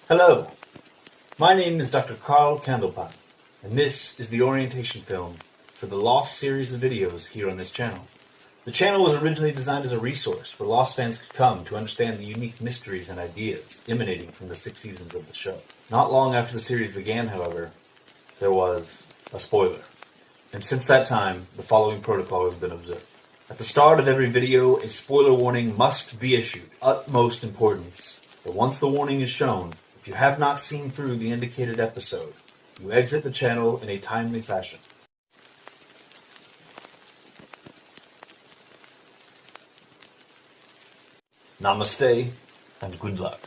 Hello, my name is Dr. Carl Candlepot, and this is the orientation film for the Lost series of videos here on this channel. The channel was originally designed as a resource where Lost fans could come to understand the unique mysteries and ideas emanating from the 6 seasons of the show. Not long after the series began, however, there was a spoiler. And since that time, the following protocol has been observed. At the start of every video, a spoiler warning must be issued. Utmost importance. But once the warning is shown, if you have not seen through the indicated episode, you exit the channel in a timely fashion. Namaste, and good luck.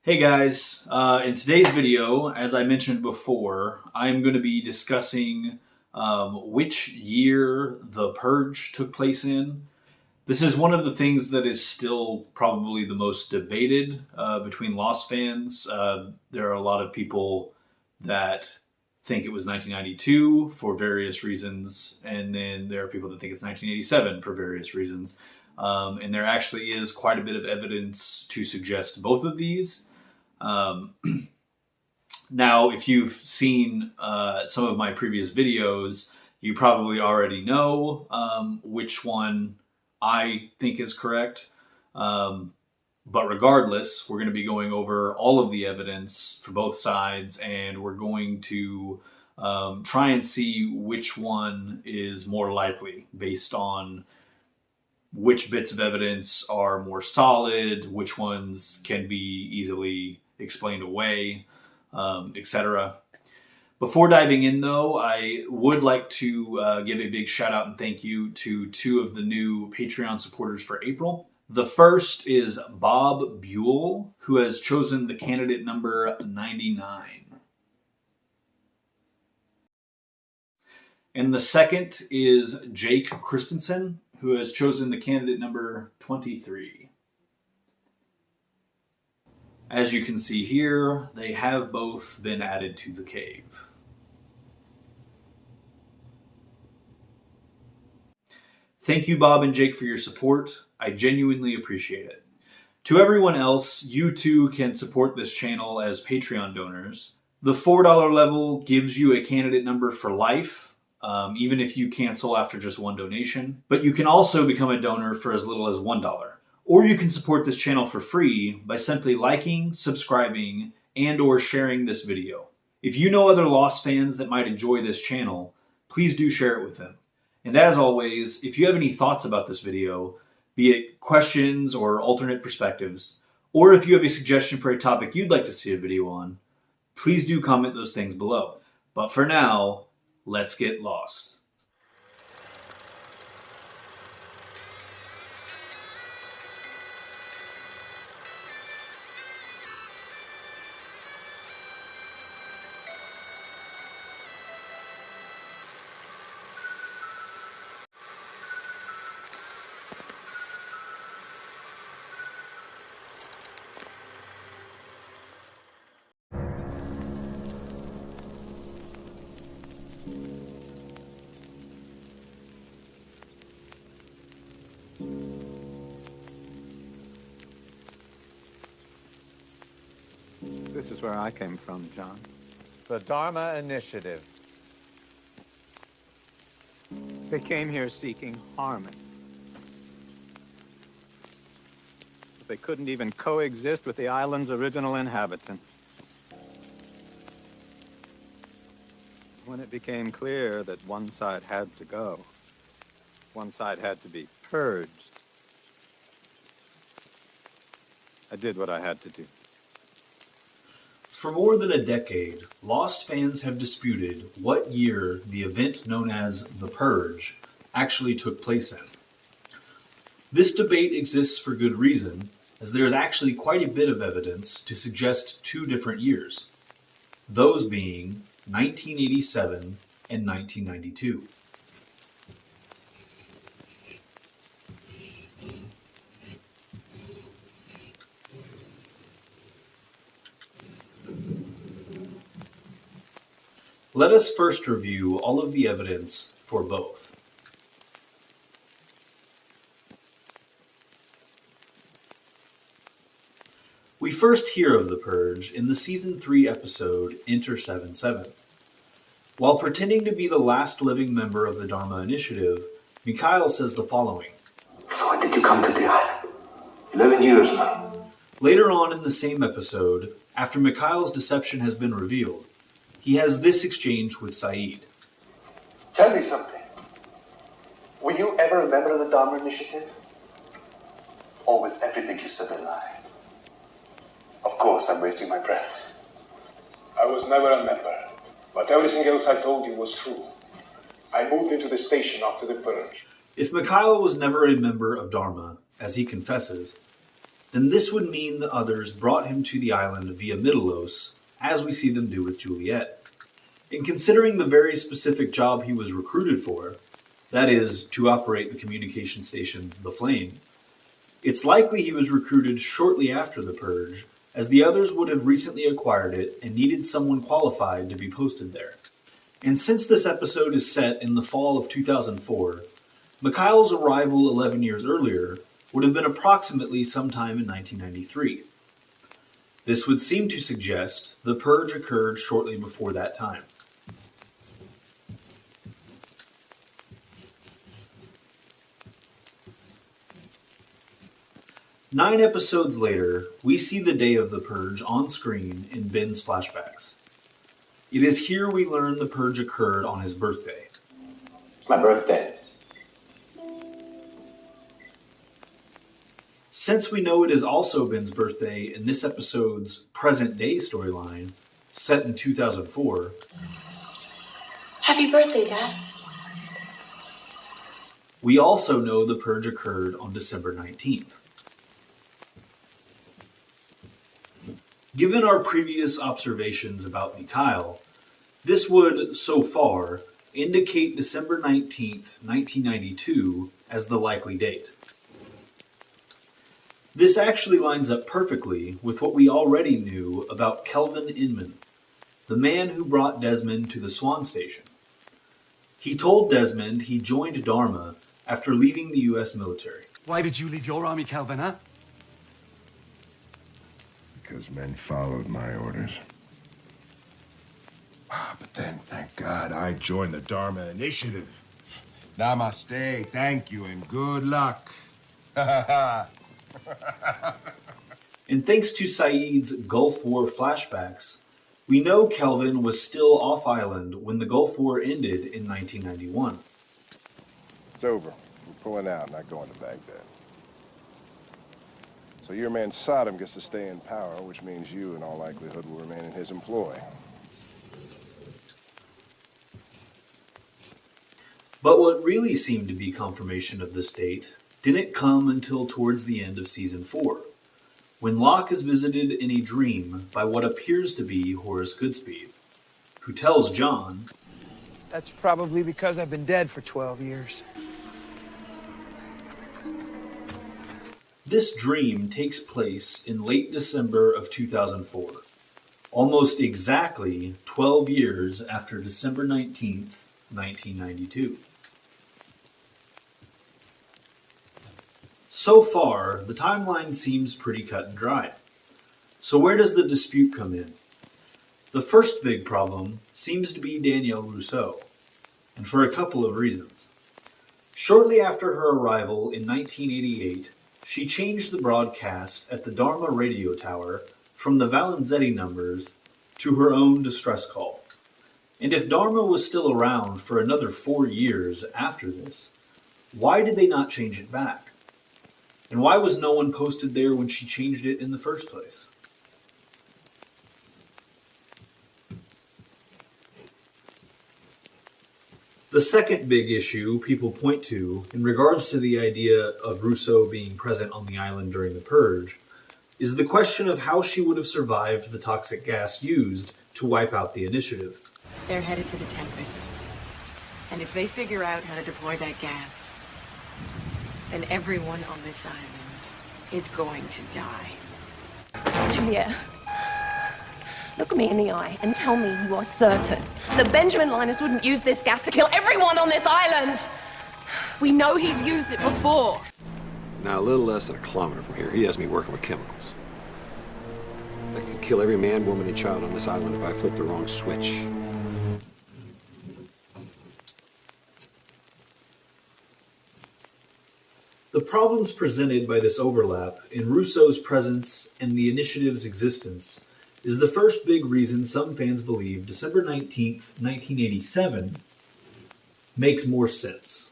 Hey guys, in today's video, as I mentioned before, I'm going to be discussing which year the Purge took place in. This is one of the things that is still probably the most debated between Lost fans. There are a lot of people that think it was 1992 for various reasons, and then there are people that think it's 1987 for various reasons. And there actually is quite a bit of evidence to suggest both of these. Now, if you've seen some of my previous videos, you probably already know which one I think is correct. But regardless, we're going to be going over all of the evidence for both sides, and we're going to try and see which one is more likely based on which bits of evidence are more solid, which ones can be easily explained away, etc. Before diving in, though, I would like to give a big shout out and thank you to 2 of the new Patreon supporters for April. The first is Bob Buel, who has chosen the candidate number 99. And the second is Jake Christenson, who has chosen the candidate number 23. As you can see here, they have both been added to the cave. Thank you, Bob and Jake, for your support. I genuinely appreciate it. To everyone else, you too can support this channel as Patreon donors. The $4 level gives you a candidate number for life, even if you cancel after just one donation. But you can also become a donor for as little as $1. Or you can support this channel for free by simply liking, subscribing, and or sharing this video. If you know other Lost fans that might enjoy this channel, please do share it with them. And as always, if you have any thoughts about this video, be it questions or alternate perspectives, or if you have a suggestion for a topic you'd like to see a video on, please do comment those things below. But for now, let's get lost. This is where I came from, John. The Dharma Initiative. They came here seeking harmony. But they couldn't even coexist with the island's original inhabitants. When it became clear that one side had to go, one side had to be purged, I did what I had to do. For more than a decade, Lost fans have disputed what year the event known as the Purge actually took place in. This debate exists for good reason, as there is actually quite a bit of evidence to suggest 2 different years, those being 1987 and 1992. Let us first review all of the evidence for both. We first hear of the Purge in the Season 3 episode Enter 7-7. While pretending to be the last living member of the Dharma Initiative, Mikhail says the following. So when did you come to the island? 11 years now. Later on in the same episode, after Mikhail's deception has been revealed, he has this exchange with Saeed. Tell me something. Were you ever a member of the Dharma Initiative? Or was everything you said a lie? Of course, I'm wasting my breath. I was never a member, but everything else I told you was true. I moved into the station after the Purge. If Mikhail was never a member of Dharma, as he confesses, then this would mean the others brought him to the island via Middleos, as we see them do with Juliet. In considering the very specific job he was recruited for, that is, to operate the communication station The Flame, it's likely he was recruited shortly after the Purge, as the others would have recently acquired it and needed someone qualified to be posted there. And since this episode is set in the fall of 2004, Mikhail's arrival 11 years earlier would have been approximately sometime in 1993. This would seem to suggest the Purge occurred shortly before that time. Nine episodes later, we see the day of the Purge on screen in Ben's flashbacks. It is here we learn the Purge occurred on his birthday. It's my birthday. Since we know it is also Ben's birthday in this episode's present-day storyline, set in 2004... Happy birthday, Dad. We also know the Purge occurred on December 19th. Given our previous observations about Mikhail, this would, so far, indicate December 19th, 1992 as the likely date. This actually lines up perfectly with what we already knew about Kelvin Inman, the man who brought Desmond to the Swan Station. He told Desmond he joined Dharma after leaving the U.S. military. Why did you leave your army, Kelvin, huh? Because men followed my orders. But then, thank God, I joined the Dharma Initiative. Namaste, thank you, and good luck. And thanks to Saeed's Gulf War flashbacks, we know Kelvin was still off-island when the Gulf War ended in 1991. It's over. We're pulling out, not going to Baghdad. So your man Saddam gets to stay in power, which means you, in all likelihood, will remain in his employ. But what really seemed to be confirmation of this date didn't come until towards the end of Season 4, when Locke is visited in a dream by what appears to be Horace Goodspeed, who tells John, "That's probably because I've been dead for 12 years. This dream takes place in late December of 2004, almost exactly 12 years after December 19th, 1992. So far, the timeline seems pretty cut and dry. So where does the dispute come in? The first big problem seems to be Danielle Rousseau, and for a couple of reasons. Shortly after her arrival in 1988, she changed the broadcast at the Dharma radio tower from the Valenzetti numbers to her own distress call. And if Dharma was still around for another 4 years after this, why did they not change it back? And why was no one posted there when she changed it in the first place? The second big issue people point to in regards to the idea of Rousseau being present on the island during the Purge is the question of how she would have survived the toxic gas used to wipe out the initiative. They're headed to the Tempest. And if they figure out how to deploy that gas, then everyone on this island is going to die. Julia, Look me in the eye and tell me you are certain that Benjamin Linus wouldn't use this gas to kill everyone on this island. We know he's used it before. Now, a little less than a kilometer from here, he has me working with chemicals. I could kill every man, woman, and child on this island if I flip the wrong switch. The problems presented by this overlap in Russo's presence and the initiative's existence is the first big reason some fans believe December 19th, 1987 makes more sense,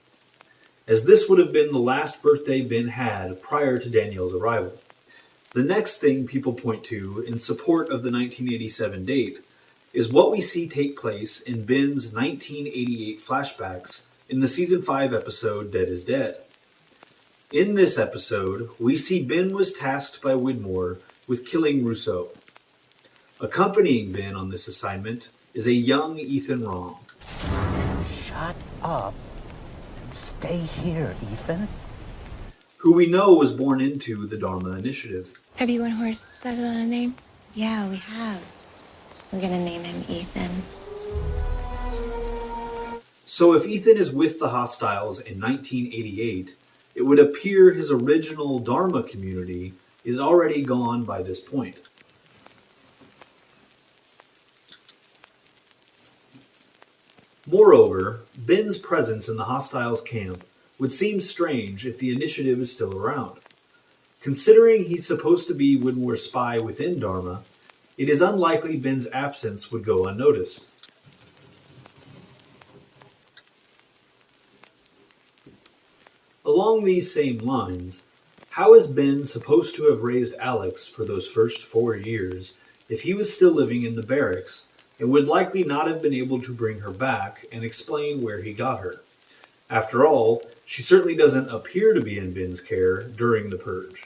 as this would have been the last birthday Ben had prior to Danielle's arrival. The next thing people point to in support of the 1987 date is what we see take place in Ben's 1988 flashbacks in the Season 5 episode Dead is Dead. In this episode, we see Ben was tasked by Widmore with killing Russo. Accompanying Ben on this assignment is a young Ethan Wrong. Shut up and stay here, Ethan. Who we know was born into the Dharma Initiative. Have you and Horace settled on a name? Yeah, we have. We're gonna name him Ethan. So if Ethan is with the hostiles in 1988, it would appear his original Dharma community is already gone by this point. Moreover, Ben's presence in the hostiles' camp would seem strange if the initiative is still around. Considering he's supposed to be Widmore's spy within Dharma, it is unlikely Ben's absence would go unnoticed. Along these same lines, how is Ben supposed to have raised Alex for those first 4 years if he was still living in the barracks and would likely not have been able to bring her back and explain where he got her? After all, she certainly doesn't appear to be in Ben's care during the Purge.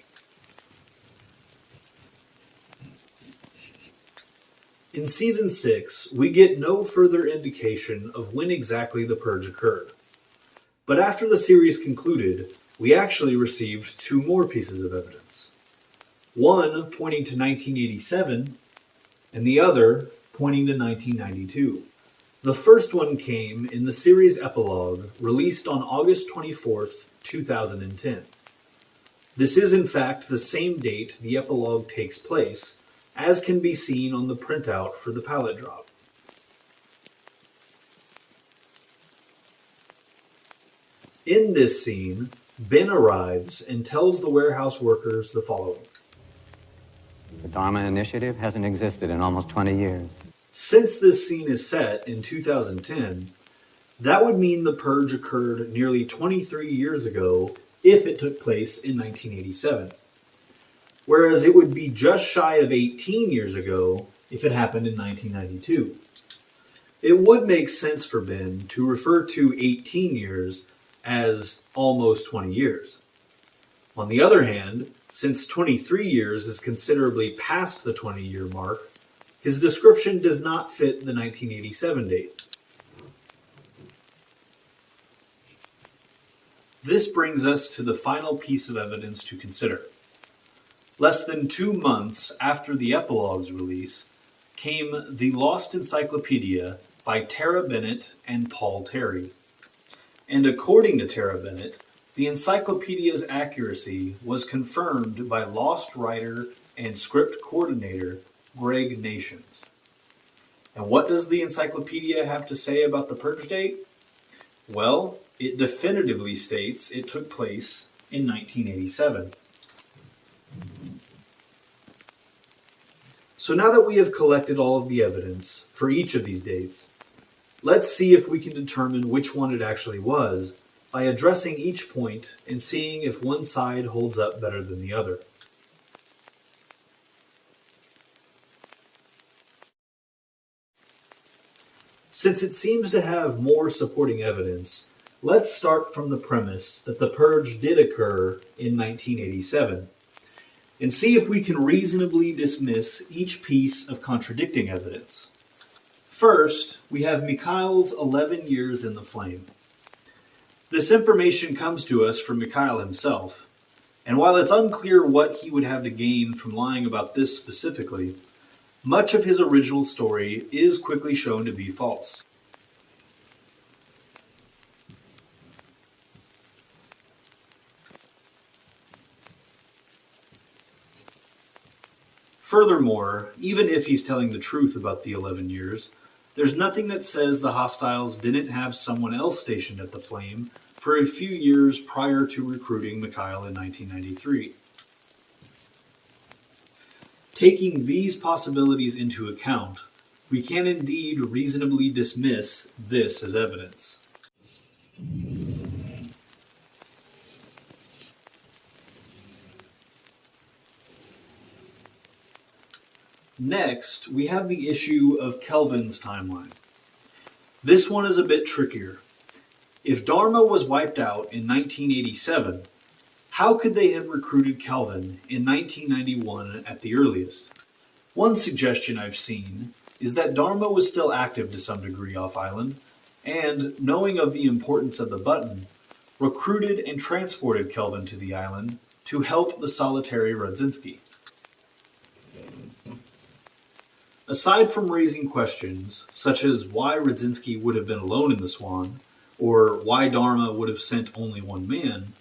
In Season 6, we get no further indication of when exactly the Purge occurred. But after the series concluded, we actually received 2 more pieces of evidence. One pointing to 1987, and the other pointing to 1992. The first one came in the series epilogue released on August 24th, 2010. This is in fact the same date the epilogue takes place, as can be seen on the printout for the palette drop. In this scene, Ben arrives and tells the warehouse workers the following. The Dharma Initiative hasn't existed in almost 20 years. Since this scene is set in 2010, that would mean the Purge occurred nearly 23 years ago if it took place in 1987. Whereas it would be just shy of 18 years ago if it happened in 1992. It would make sense for Ben to refer to 18 years as almost 20 years. On the other hand, since 23 years is considerably past the 20-year mark, his description does not fit the 1987 date. This brings us to the final piece of evidence to consider. Less than 2 months after the epilogue's release came The Lost Encyclopedia by Tara Bennett and Paul Terry. And according to Tara Bennett, the encyclopedia's accuracy was confirmed by Lost writer and script coordinator Greg Nations. And what does the encyclopedia have to say about the Purge date? Well, it definitively states it took place in 1987. So now that we have collected all of the evidence for each of these dates, let's see if we can determine which one it actually was by addressing each point and seeing if one side holds up better than the other. Since it seems to have more supporting evidence, let's start from the premise that the Purge did occur in 1987, and see if we can reasonably dismiss each piece of contradicting evidence. First, we have Mikhail's 11 years in the flame. This information comes to us from Mikhail himself, and while it's unclear what he would have to gain from lying about this specifically, much of his original story is quickly shown to be false. Furthermore, even if he's telling the truth about the 11 years, there's nothing that says the hostiles didn't have someone else stationed at the Flame for a few years prior to recruiting Mikhail in 1993. Taking these possibilities into account, we can indeed reasonably dismiss this as evidence. Next, we have the issue of Kelvin's timeline. This one is a bit trickier. If Dharma was wiped out in 1987, how could they have recruited Kelvin in 1991 at the earliest? One suggestion I've seen is that Dharma was still active to some degree off-island, and, knowing of the importance of the button, recruited and transported Kelvin to the island to help the solitary Rudzinski. Aside from raising questions, such as why Rudzinski would have been alone in the Swan, or why Dharma would have sent only one man,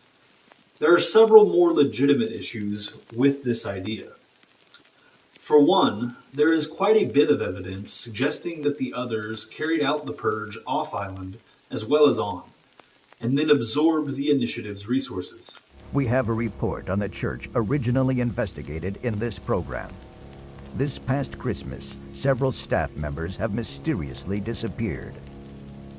there are several more legitimate issues with this idea. For one, there is quite a bit of evidence suggesting that the others carried out the Purge off-island as well as on, and then absorbed the initiative's resources. We have a report on the church originally investigated in this program. This past Christmas, several staff members have mysteriously disappeared.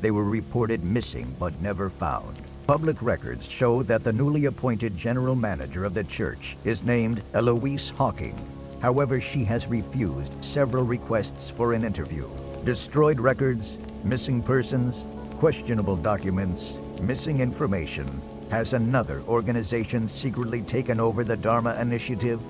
They were reported missing but never found. Public records show that the newly appointed general manager of the church is named Eloise Hawking. However, she has refused several requests for an interview. Destroyed records, missing persons, questionable documents, missing information. Has another organization secretly taken over the Dharma Initiative?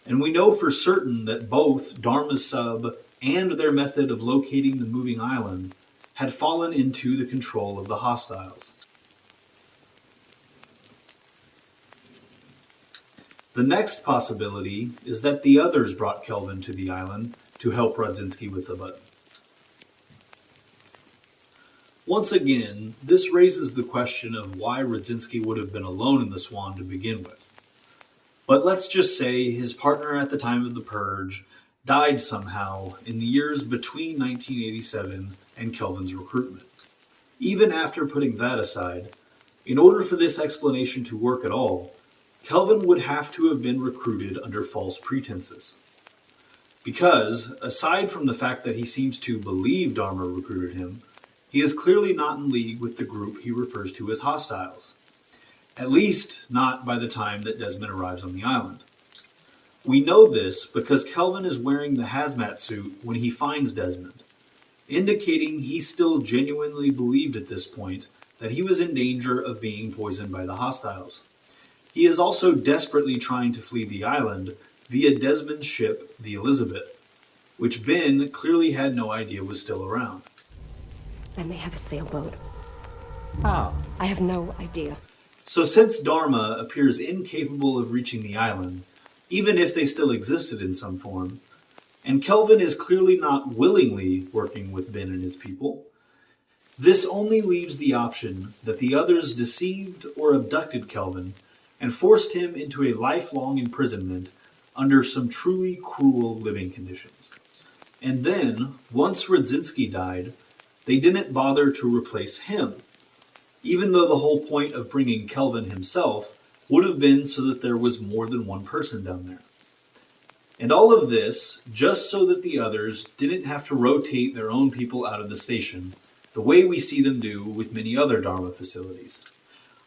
And we know for certain that both Dharma's sub and their method of locating the moving island had fallen into the control of the hostiles. The next possibility is that the others brought Kelvin to the island to help Rudzinski with the button. Once again, this raises the question of why Rudzinski would have been alone in the Swan to begin with. But let's just say his partner at the time of the Purge died somehow in the years between 1987 and Kelvin's recruitment. Even after putting that aside, in order for this explanation to work at all, Kelvin would have to have been recruited under false pretenses. Because, aside from the fact that he seems to believe Dharma recruited him, he is clearly not in league with the group he refers to as hostiles. At least, not by the time that Desmond arrives on the island. We know this because Kelvin is wearing the hazmat suit when he finds Desmond, indicating he still genuinely believed at this point that he was in danger of being poisoned by the hostiles. He is also desperately trying to flee the island via Desmond's ship, the Elizabeth, which Ben clearly had no idea was still around. And they have a sailboat. How? I have no idea. So since Dharma appears incapable of reaching the island, even if they still existed in some form, and Kelvin is clearly not willingly working with Ben and his people, this only leaves the option that the others deceived or abducted Kelvin and forced him into a lifelong imprisonment under some truly cruel living conditions. And then, once Rudzinski died, they didn't bother to replace him, even though the whole point of bringing Kelvin himself would have been so that there was more than one person down there. And all of this just so that the others didn't have to rotate their own people out of the station, the way we see them do with many other Dharma facilities.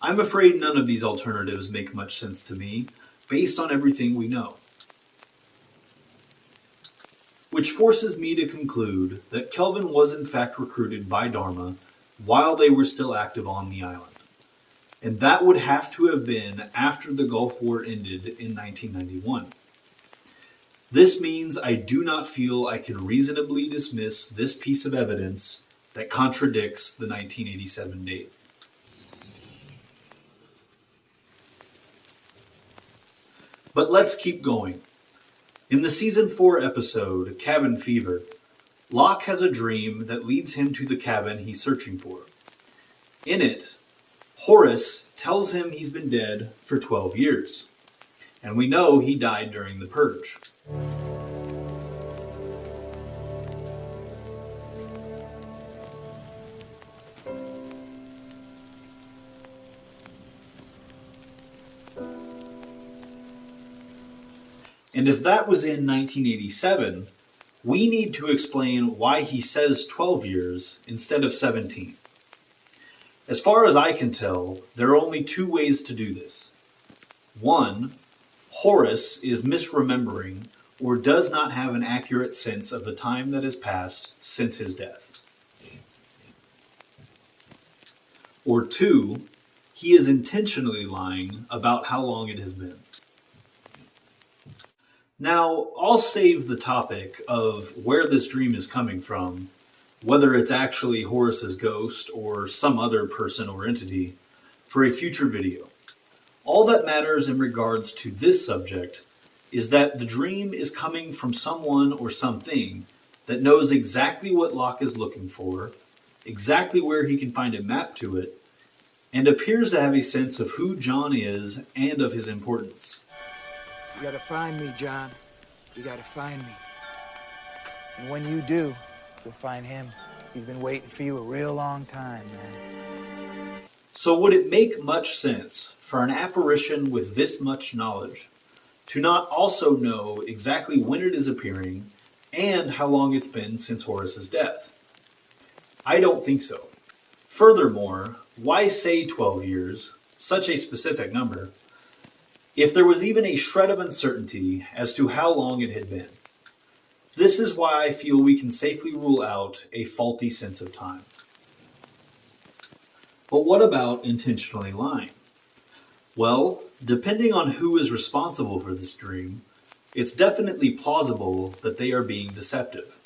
I'm afraid none of these alternatives make much sense to me, based on everything we know. Which forces me to conclude that Kelvin was in fact recruited by Dharma while they were still active on the island. And that would have to have been after the Gulf War ended in 1991. This means I do not feel I can reasonably dismiss this piece of evidence that contradicts the 1987 date. But let's keep going. In the Season 4 episode, Cabin Fever, Locke has a dream that leads him to the cabin he's searching for. In it, Horace tells him he's been dead for 12 years, and we know he died during the Purge. And if that was in 1987, we need to explain why he says 12 years instead of 17. As far as I can tell, there are only two ways to do this. One, Horace is misremembering or does not have an accurate sense of the time that has passed since his death. Or two, he is intentionally lying about how long it has been. Now, I'll save the topic of where this dream is coming from, whether it's actually Horace's ghost or some other person or entity, for a future video. All that matters in regards to this subject is that the dream is coming from someone or something that knows exactly what Locke is looking for, exactly where he can find a map to it, and appears to have a sense of who John is and of his importance. You gotta find me, John. You gotta find me. And when you do, you'll find him. He's been waiting for you a real long time, man. So would it make much sense for an apparition with this much knowledge to not also know exactly when it is appearing and how long it's been since Horace's death? I don't think so. Furthermore, why say 12 years, such a specific number, if there was even a shred of uncertainty as to how long it had been? This is why I feel we can safely rule out a faulty sense of time. But what about intentionally lying? Well, depending on who is responsible for this dream, it's definitely plausible that they are being deceptive.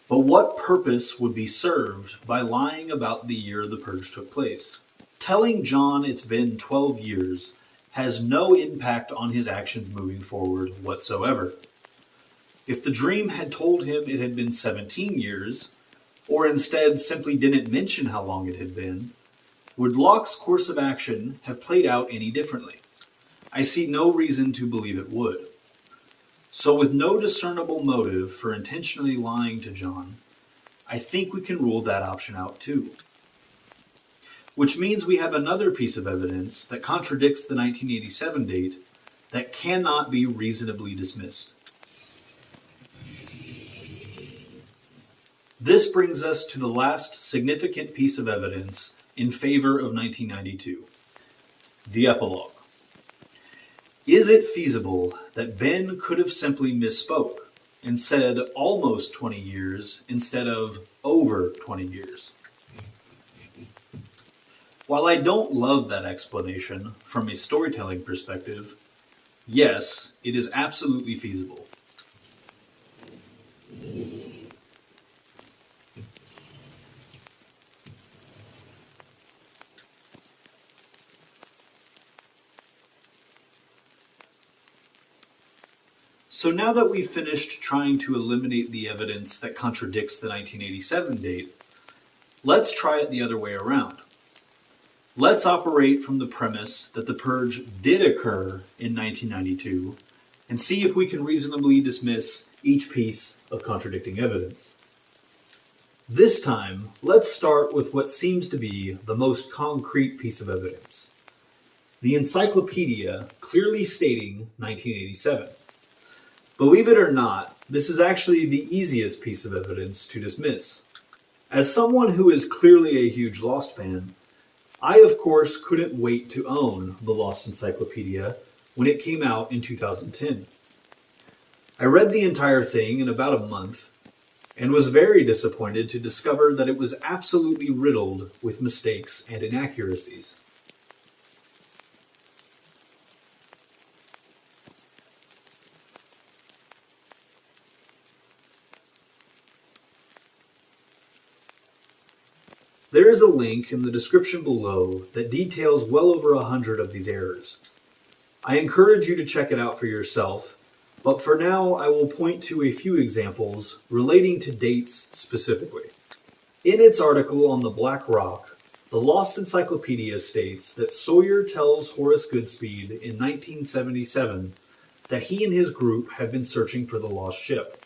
But what purpose would be served by lying about the year the Purge took place? Telling John it's been 12 years has no impact on his actions moving forward whatsoever. If the dream had told him it had been 17 years, or instead simply didn't mention how long it had been, would Locke's course of action have played out any differently? I see no reason to believe it would. So with no discernible motive for intentionally lying to John, I think we can rule that option out too. Which means we have another piece of evidence that contradicts the 1987 date that cannot be reasonably dismissed. This brings us to the last significant piece of evidence in favor of 1992, the epilogue. Is it feasible that Ben could have simply misspoke and said almost 20 years instead of over 20 years? While I don't love that explanation from a storytelling perspective, yes, it is absolutely feasible. So now that we've finished trying to eliminate the evidence that contradicts the 1987 date, let's try it the other way around. Let's operate from the premise that the Purge did occur in 1992 and see if we can reasonably dismiss each piece of contradicting evidence. This time, let's start with what seems to be the most concrete piece of evidence. The encyclopedia clearly stating 1987. Believe it or not, this is actually the easiest piece of evidence to dismiss. As someone who is clearly a huge Lost fan, I, of course, couldn't wait to own the Lost Encyclopedia when it came out in 2010. I read the entire thing in about a month and was very disappointed to discover that it was absolutely riddled with mistakes and inaccuracies. There is a link in the description below that details well over 100 of these errors. I encourage you to check it out for yourself, but for now I will point to a few examples relating to dates specifically. In its article on the Black Rock, the Lost Encyclopedia states that Sawyer tells Horace Goodspeed in 1977 that he and his group had been searching for the lost ship.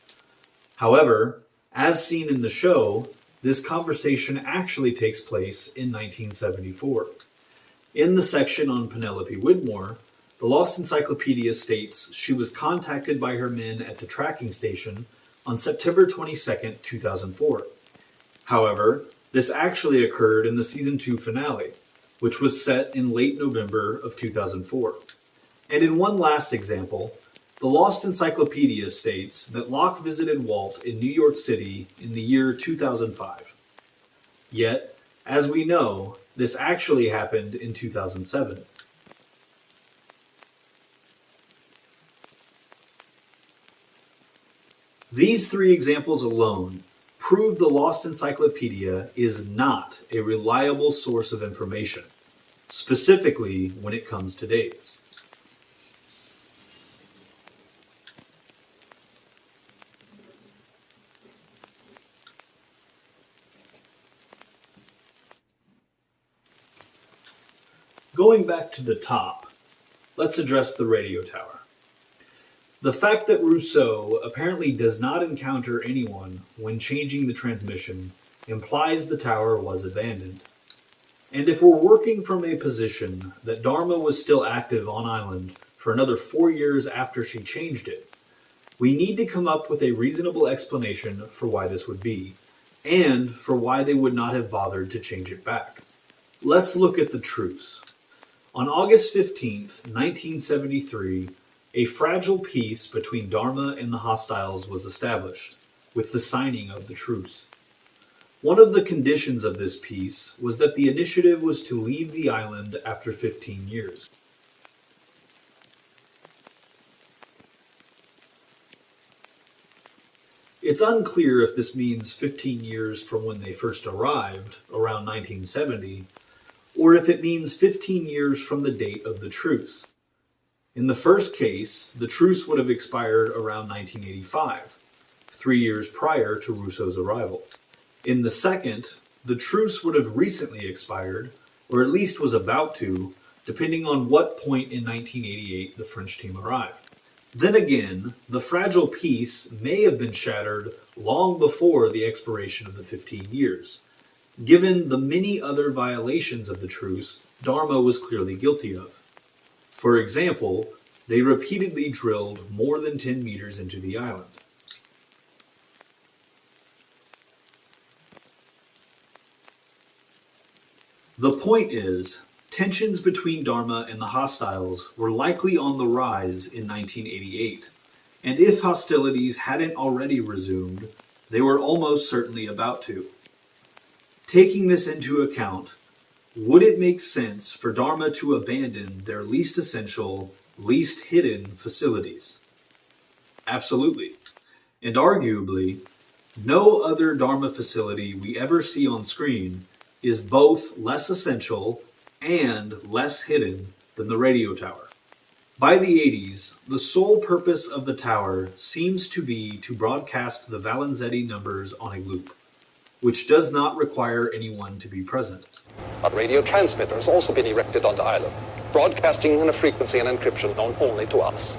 However, as seen in the show, this conversation actually takes place in 1974. In the section on Penelope Widmore, the Lost Encyclopedia states she was contacted by her men at the tracking station on September 22, 2004. However, this actually occurred in the Season 2 finale, which was set in late November of 2004. And in one last example, the Lost Encyclopedia states that Locke visited Walt in New York City in the year 2005. Yet, as we know, this actually happened in 2007. These three examples alone prove the Lost Encyclopedia is not a reliable source of information, specifically when it comes to dates. Going back to the top, let's address the radio tower. The fact that Rousseau apparently does not encounter anyone when changing the transmission implies the tower was abandoned. And if we're working from a position that Dharma was still active on island for another 4 years after she changed it, we need to come up with a reasonable explanation for why this would be, and for why they would not have bothered to change it back. Let's look at the truce. On August 15th, 1973, a fragile peace between Dharma and the hostiles was established, with the signing of the truce. One of the conditions of this peace was that the initiative was to leave the island after 15 years. It's unclear if this means 15 years from when they first arrived, around 1970, or if it means 15 years from the date of the truce. In the first case, the truce would have expired around 1985, 3 years prior to Rousseau's arrival. In the second, the truce would have recently expired, or at least was about to, depending on what point in 1988 the French team arrived. Then again, the fragile peace may have been shattered long before the expiration of the 15 years, given the many other violations of the truce Dharma was clearly guilty of. For example, they repeatedly drilled more than 10 meters into the island. The point is, tensions between Dharma and the hostiles were likely on the rise in 1988, and if hostilities hadn't already resumed, they were almost certainly about to. Taking this into account, would it make sense for Dharma to abandon their least essential, least hidden facilities? Absolutely. And arguably, no other Dharma facility we ever see on screen is both less essential and less hidden than the radio tower. By the 80s, the sole purpose of the tower seems to be to broadcast the Valenzetti numbers on a loop, which does not require anyone to be present. But radio transmitters also been erected on the island, broadcasting in a frequency and encryption known only to us.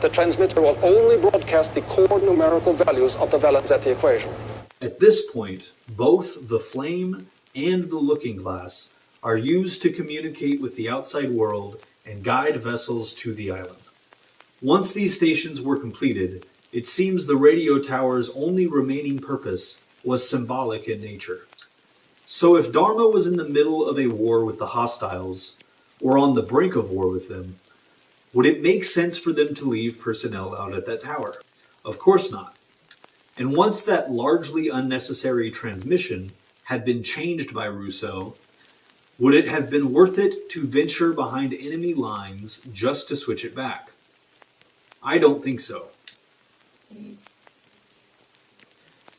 The transmitter will only broadcast the core numerical values of the Valenzetti equation. At this point, both the flame and the looking glass are used to communicate with the outside world and guide vessels to the island. Once these stations were completed, it seems the radio tower's only remaining purpose was symbolic in nature. So if Dharma was in the middle of a war with the hostiles, or on the brink of war with them, would it make sense for them to leave personnel out at that tower? Of course not. And once that largely unnecessary transmission had been changed by Rousseau, would it have been worth it to venture behind enemy lines just to switch it back? I don't think so.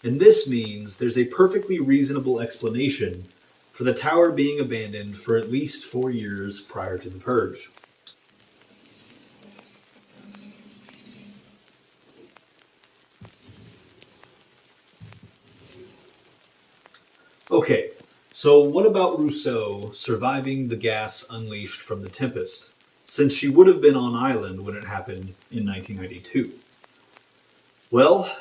And this means there's a perfectly reasonable explanation for the tower being abandoned for at least 4 years prior to the Purge. Okay, so what about Rousseau surviving the gas unleashed from the Tempest, since she would have been on island when it happened in 1992? Well,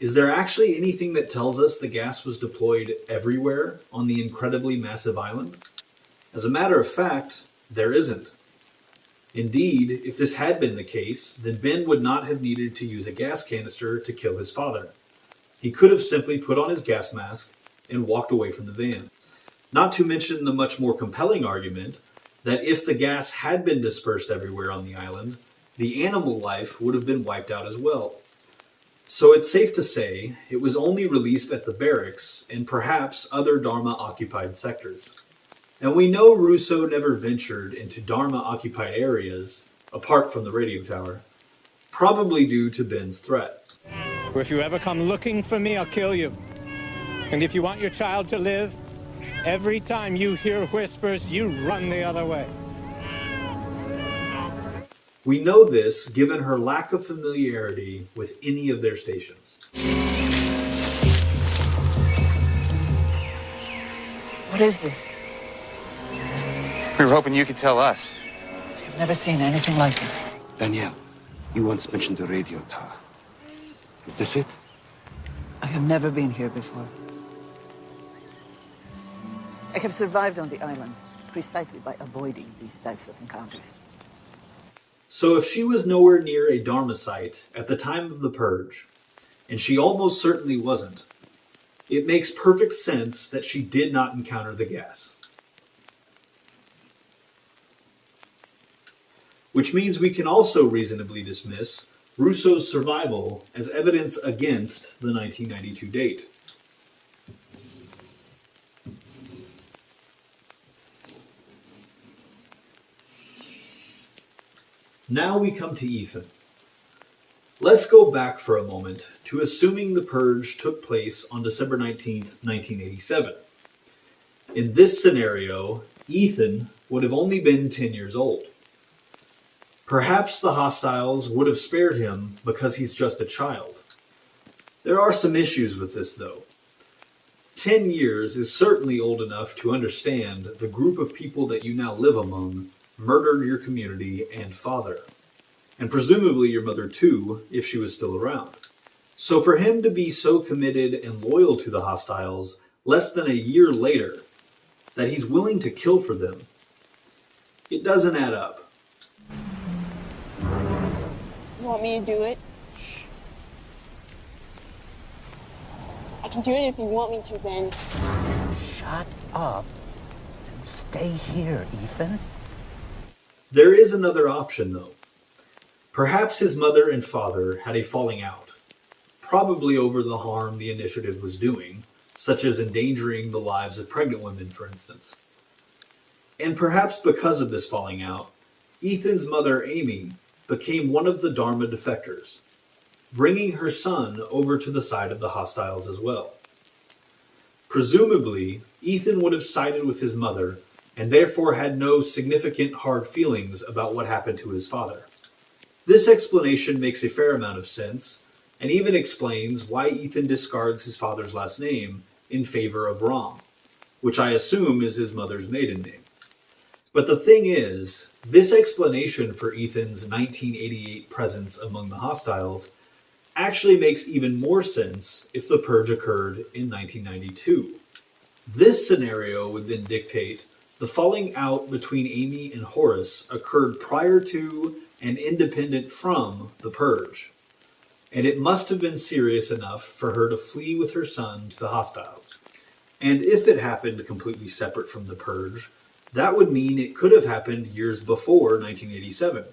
is there actually anything that tells us the gas was deployed everywhere on the incredibly massive island? As a matter of fact, there isn't. Indeed, if this had been the case, then Ben would not have needed to use a gas canister to kill his father. He could have simply put on his gas mask and walked away from the van. Not to mention the much more compelling argument that if the gas had been dispersed everywhere on the island, the animal life would have been wiped out as well. So it's safe to say it was only released at the barracks and perhaps other Dharma-occupied sectors. And we know Rousseau never ventured into Dharma-occupied areas, apart from the radio tower, probably due to Ben's threat. If you ever come looking for me, I'll kill you. And if you want your child to live, every time you hear whispers, you run the other way. We know this given her lack of familiarity with any of their stations. What is this? We were hoping you could tell us. I've never seen anything like it. Danielle, you once mentioned the radio tower. Is this it? I have never been here before. I have survived on the island precisely by avoiding these types of encounters. So if she was nowhere near a Dharma site at the time of the Purge, and she almost certainly wasn't, it makes perfect sense that she did not encounter the gas. Which means we can also reasonably dismiss Rousseau's survival as evidence against the 1992 date. Now we come to Ethan. Let's go back for a moment to assuming the Purge took place on December 19th, 1987. In this scenario, Ethan would have only been 10 years old. Perhaps the hostiles would have spared him because he's just a child. There are some issues with this, though. 10 years is certainly old enough to understand the group of people that you now live among murdered your community and father, and presumably your mother too, if she was still around. So for him to be so committed and loyal to the hostiles less than a year later, that he's willing to kill for them, it doesn't add up. You want me to do it? Shh. I can do it if you want me to, Ben. Shut up and stay here, Ethan. There is another option, though. Perhaps his mother and father had a falling out, probably over the harm the initiative was doing, such as endangering the lives of pregnant women, for instance. And perhaps because of this falling out, Ethan's mother, Amy, became one of the Dharma defectors, bringing her son over to the side of the hostiles as well. Presumably, Ethan would have sided with his mother and therefore had no significant hard feelings about what happened to his father. This explanation makes a fair amount of sense, and even explains why Ethan discards his father's last name in favor of Rom, which I assume is his mother's maiden name. But the thing is, this explanation for Ethan's 1988 presence among the hostiles actually makes even more sense if the Purge occurred in 1992. This scenario would then dictate the falling out between Amy and Horace occurred prior to and independent from the Purge, and it must have been serious enough for her to flee with her son to the hostiles. And if it happened completely separate from the Purge, that would mean it could have happened years before 1987,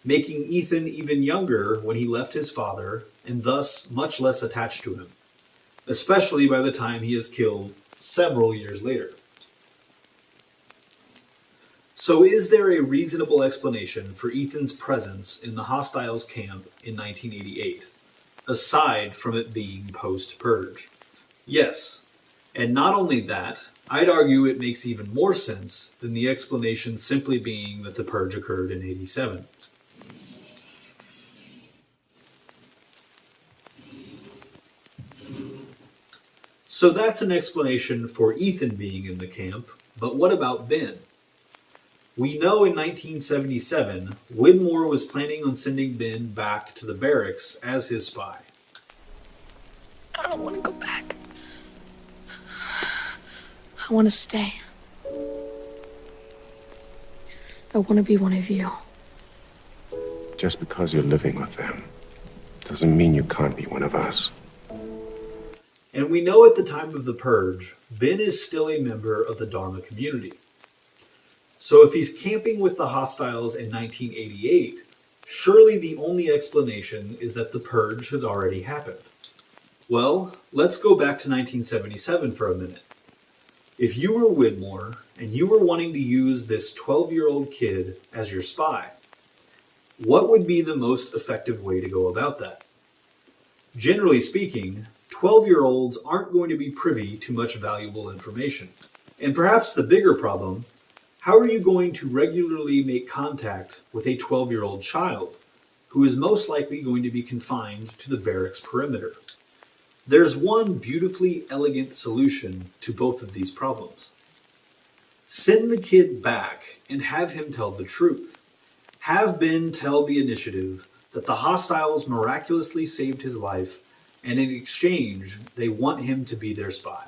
making Ethan even younger when he left his father and thus much less attached to him, especially by the time he is killed several years later. So is there a reasonable explanation for Ethan's presence in the hostiles camp in 1988, aside from it being post-Purge? Yes, and not only that, I'd argue it makes even more sense than the explanation simply being that the Purge occurred in 87. So that's an explanation for Ethan being in the camp, but what about Ben? We know in 1977, Widmore was planning on sending Ben back to the barracks as his spy. I don't want to go back. I want to stay. I want to be one of you. Just because you're living with them doesn't mean you can't be one of us. And we know at the time of the Purge, Ben is still a member of the Dharma community. So if he's camping with the hostiles in 1988, surely the only explanation is that the Purge has already happened. Well, let's go back to 1977 for a minute. If you were Widmore and you were wanting to use this 12-year-old kid as your spy, what would be the most effective way to go about that? Generally speaking, 12-year-olds aren't going to be privy to much valuable information. And perhaps the bigger problem, how are you going to regularly make contact with a 12-year-old child who is most likely going to be confined to the barracks perimeter? There's one beautifully elegant solution to both of these problems. Send the kid back and have him tell the truth. Have Ben tell the initiative that the hostiles miraculously saved his life, and in exchange, they want him to be their spy.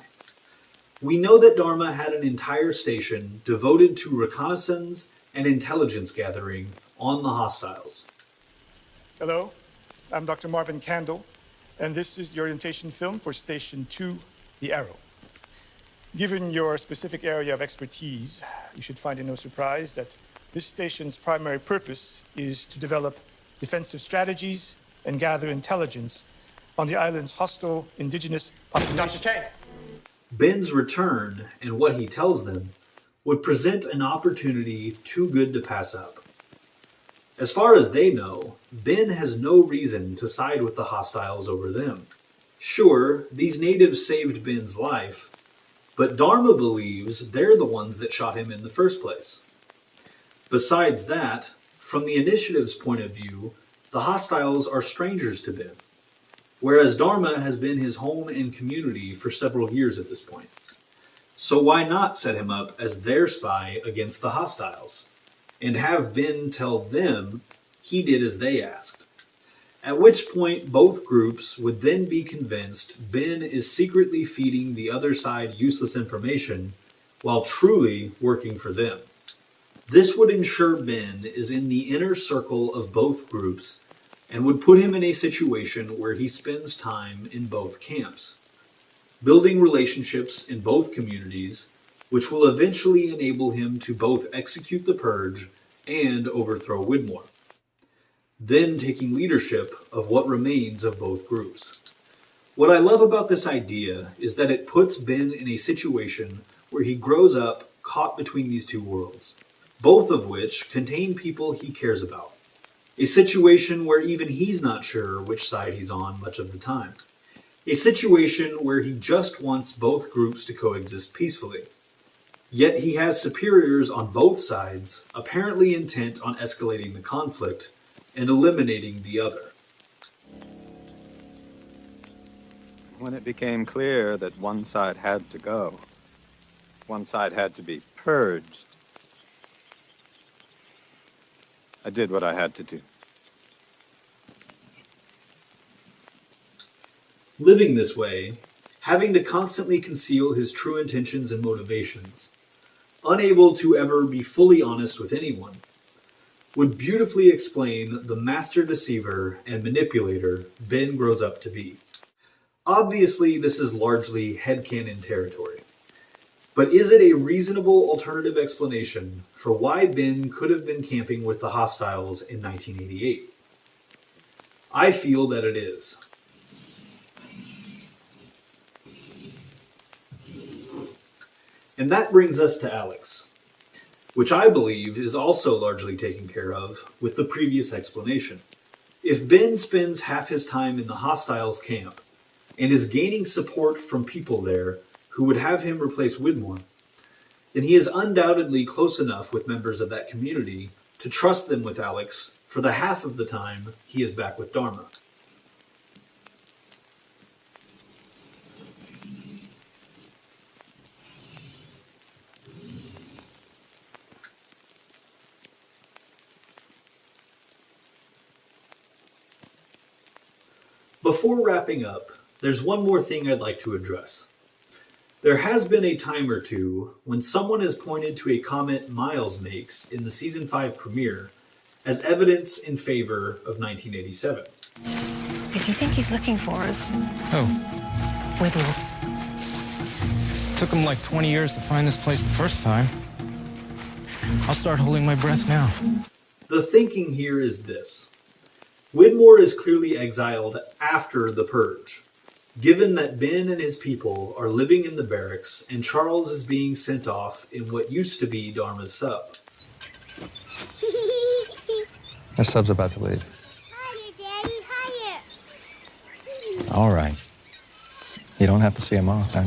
We know that Dharma had an entire station devoted to reconnaissance and intelligence gathering on the hostiles. Hello, I'm Dr. Marvin Candle, and this is the orientation film for Station 2, The Arrow. Given your specific area of expertise, you should find it no surprise that this station's primary purpose is to develop defensive strategies and gather intelligence on the island's hostile indigenous population. Dr. Chang. Ben's return and what he tells them would present an opportunity too good to pass up. As far as they know, Ben has no reason to side with the hostiles over them. Sure, these natives saved Ben's life, but Dharma believes they're the ones that shot him in the first place. Besides that, from the initiative's point of view, the hostiles are strangers to Ben, whereas Dharma has been his home and community for several years at this point. So why not set him up as their spy against the hostiles, and have Ben tell them he did as they asked? At which point both groups would then be convinced Ben is secretly feeding the other side useless information while truly working for them. This would ensure Ben is in the inner circle of both groups and would put him in a situation where he spends time in both camps, building relationships in both communities, which will eventually enable him to both execute the Purge and overthrow Widmore, then taking leadership of what remains of both groups. What I love about this idea is that it puts Ben in a situation where he grows up caught between these two worlds, both of which contain people he cares about. A situation where even he's not sure which side he's on much of the time. A situation where he just wants both groups to coexist peacefully. Yet he has superiors on both sides, apparently intent on escalating the conflict and eliminating the other. When it became clear that one side had to go, one side had to be purged, I did what I had to do. Living this way, having to constantly conceal his true intentions and motivations, unable to ever be fully honest with anyone, would beautifully explain the master deceiver and manipulator Ben grows up to be. Obviously, this is largely headcanon territory. But is it a reasonable alternative explanation for why Ben could have been camping with the hostiles in 1988? I feel that it is. And that brings us to Alex, which I believe is also largely taken care of with the previous explanation. If Ben spends half his time in the hostiles camp and is gaining support from people there who would have him replace Widmore, then he is undoubtedly close enough with members of that community to trust them with Alex for the half of the time he is back with Dharma. Before wrapping up, there's one more thing I'd like to address. There has been a time or two when someone has pointed to a comment Miles makes in the Season 5 premiere as evidence in favor of 1987. Who do you think he's looking for us? Who? Whitmore. Took him like 20 years to find this place the first time. I'll start holding my breath now. The thinking here is this. Whitmore is clearly exiled after the Purge, given that Ben and his people are living in the barracks and Charles is being sent off in what used to be Dharma's sub. That sub's about to leave. Higher, Daddy, higher. All right. You don't have to see him off, huh?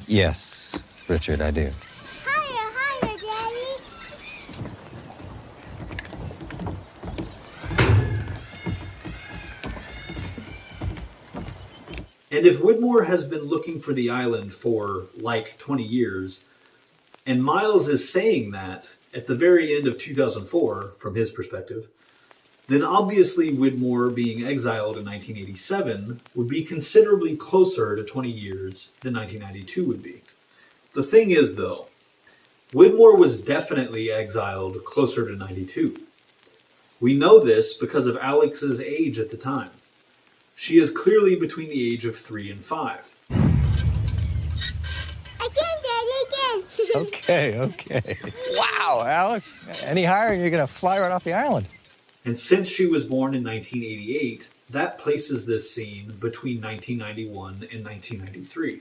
Yes, Richard, I do. Higher, Daddy. And if Whitmore has been looking for the island for, like, 20 years, and Miles is saying that at the very end of 2004, from his perspective, then obviously Whitmore being exiled in 1987 would be considerably closer to 20 years than 1992 would be. The thing is, though, Whitmore was definitely exiled closer to 92. We know this because of Alex's age at the time. She is clearly between the age of 3 and 5. Again, Daddy, again. Okay. Wow, Alex. Any higher and you're going to fly right off the island. And since she was born in 1988, that places this scene between 1991 and 1993.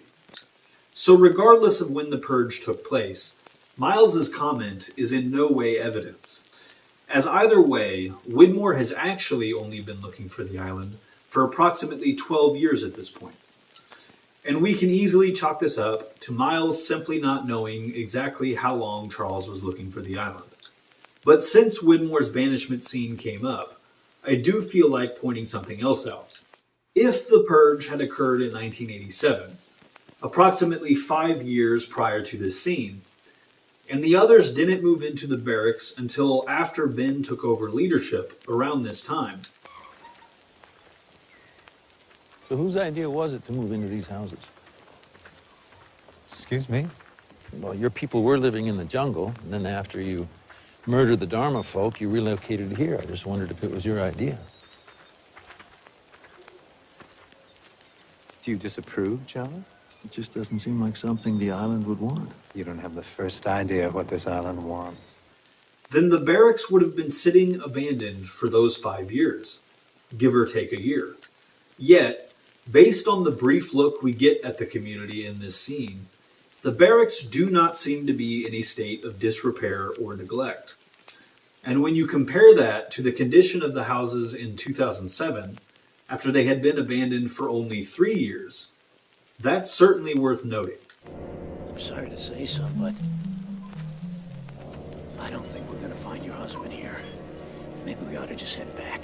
So regardless of when the Purge took place, Miles's comment is in no way evidence. As either way, Whitmore has actually only been looking for the island for approximately 12 years at this point. And we can easily chalk this up to Miles simply not knowing exactly how long Charles was looking for the island. But since Whitmore's banishment scene came up, I do feel like pointing something else out. If the Purge had occurred in 1987, approximately 5 years prior to this scene, and the others didn't move into the barracks until after Ben took over leadership around this time. So whose idea was it to move into these houses? Excuse me? Well, your people were living in the jungle, and then after you murdered the Dharma folk, you relocated here. I just wondered if it was your idea. Do you disapprove, John? It just doesn't seem like something the island would want. You don't have the first idea of what this island wants. Then the barracks would have been sitting abandoned for those 5 years, give or take a year. Yet, based on the brief look we get at the community in this scene, the barracks do not seem to be in a state of disrepair or neglect. And when you compare that to the condition of the houses in 2007, after they had been abandoned for only 3 years, that's certainly worth noting. I'm sorry to say so, but I don't think we're going to find your husband here. Maybe we ought to just head back.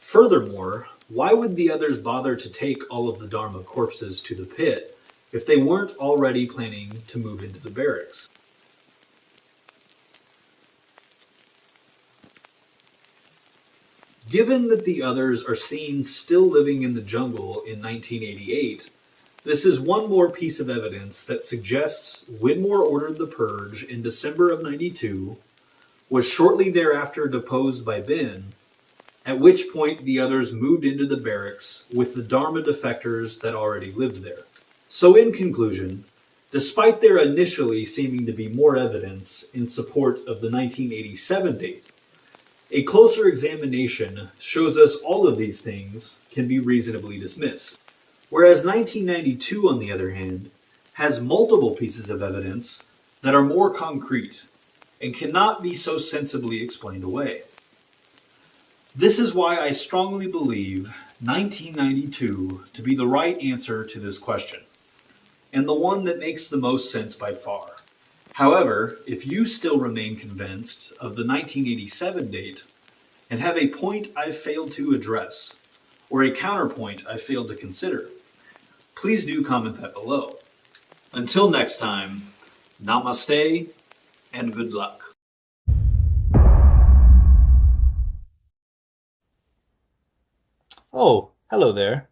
Furthermore, why would the others bother to take all of the Dharma corpses to the pit if they weren't already planning to move into the barracks? Given that the others are seen still living in the jungle in 1988, this is one more piece of evidence that suggests Whitmore ordered the Purge in December of 92, was shortly thereafter deposed by Ben, at which point the others moved into the barracks with the Dharma defectors that already lived there. So in conclusion, despite there initially seeming to be more evidence in support of the 1987 date, a closer examination shows us all of these things can be reasonably dismissed. Whereas 1992, on the other hand, has multiple pieces of evidence that are more concrete and cannot be so sensibly explained away. This is why I strongly believe 1992 to be the right answer to this question. and the one that makes the most sense by far. However, if you still remain convinced of the 1987 date and have a point I've failed to address, or a counterpoint I failed to consider, please do comment that below. Until next time, namaste and good luck. Oh, hello there.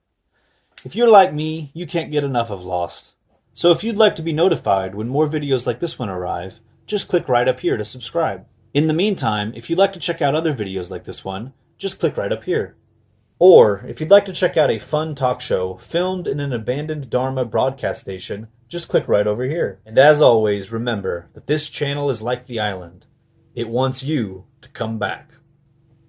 If you're like me, you can't get enough of Lost. So if you'd like to be notified when more videos like this one arrive, just click right up here to subscribe. In the meantime, if you'd like to check out other videos like this one, just click right up here. Or, if you'd like to check out a fun talk show filmed in an abandoned Dharma broadcast station, just click right over here. And as always, remember that this channel is like the island. It wants you to come back.